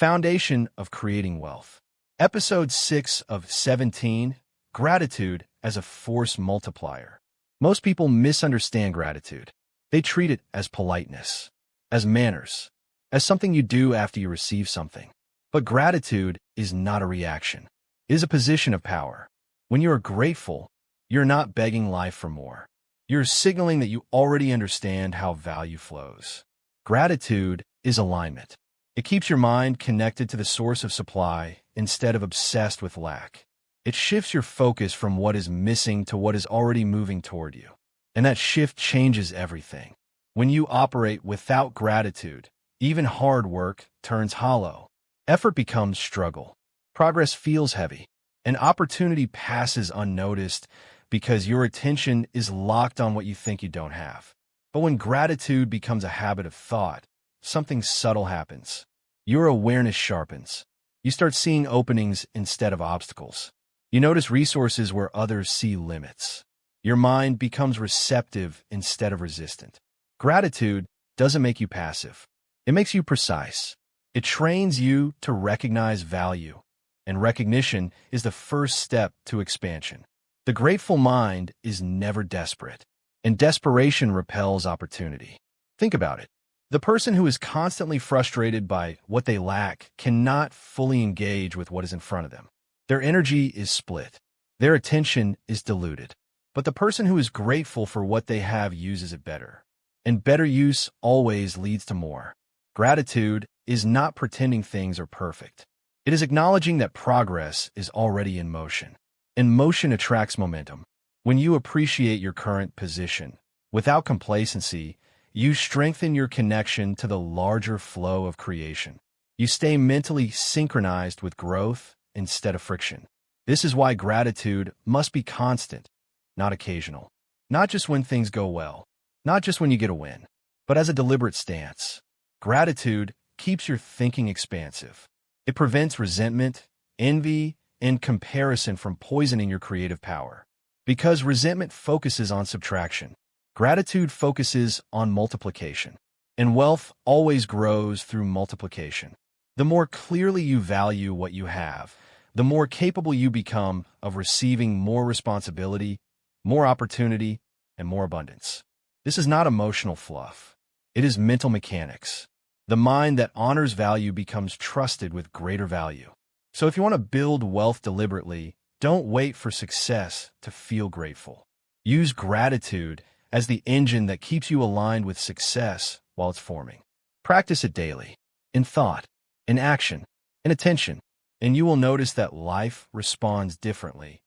foundation of creating wealth. Episode 6 of 17, Gratitude as a Force Multiplier. Most people misunderstand gratitude. They treat it as politeness, as manners, as something you do after you receive something. But gratitude is not a reaction. It is a position of power. When you are grateful, you're not begging life for more. You're signaling that you already understand how value flows. Gratitude is alignment. It keeps your mind connected to the source of supply instead of obsessed with lack. It shifts your focus from what is missing to what is already moving toward you. And that shift changes everything. When you operate without gratitude, even hard work turns hollow. Effort becomes struggle. Progress feels heavy. An opportunity passes unnoticed because your attention is locked on what you think you don't have. But when gratitude becomes a habit of thought, something subtle happens. Your awareness sharpens. You start seeing openings instead of obstacles. You notice resources where others see limits. Your mind becomes receptive instead of resistant. Gratitude doesn't make you passive. It makes you precise. It trains you to recognize value, and recognition is the first step to expansion. The grateful mind is never desperate, and desperation repels opportunity. Think about it. The person who is constantly frustrated by what they lack cannot fully engage with what is in front of them. Their energy is split. Their attention is diluted. But the person who is grateful for what they have uses it better. And better use always leads to more. Gratitude is not pretending things are perfect. It is acknowledging that progress is already in motion. And motion attracts momentum. When you appreciate your current position, without complacency, you strengthen your connection to the larger flow of creation. You stay mentally synchronized with growth instead of friction. This is why gratitude must be constant, not occasional. Not just when things go well, not just when you get a win, but as a deliberate stance. Gratitude keeps your thinking expansive. It prevents resentment, envy, and comparison from poisoning your creative power. Because resentment focuses on subtraction, gratitude focuses on multiplication. And wealth always grows through multiplication. The more clearly you value what you have, the more capable you become of receiving more responsibility, more opportunity, and more abundance. This is not emotional fluff. It is mental mechanics. The mind that honors value becomes trusted with greater value. So if you want to build wealth deliberately, don't wait for success to feel grateful. Use gratitude as the engine that keeps you aligned with success while it's forming. Practice it daily, in thought, in action, in attention, and you will notice that life responds differently.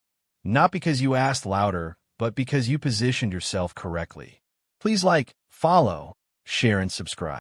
Not because you asked louder, but because you positioned yourself correctly. Please like, follow, share, and subscribe.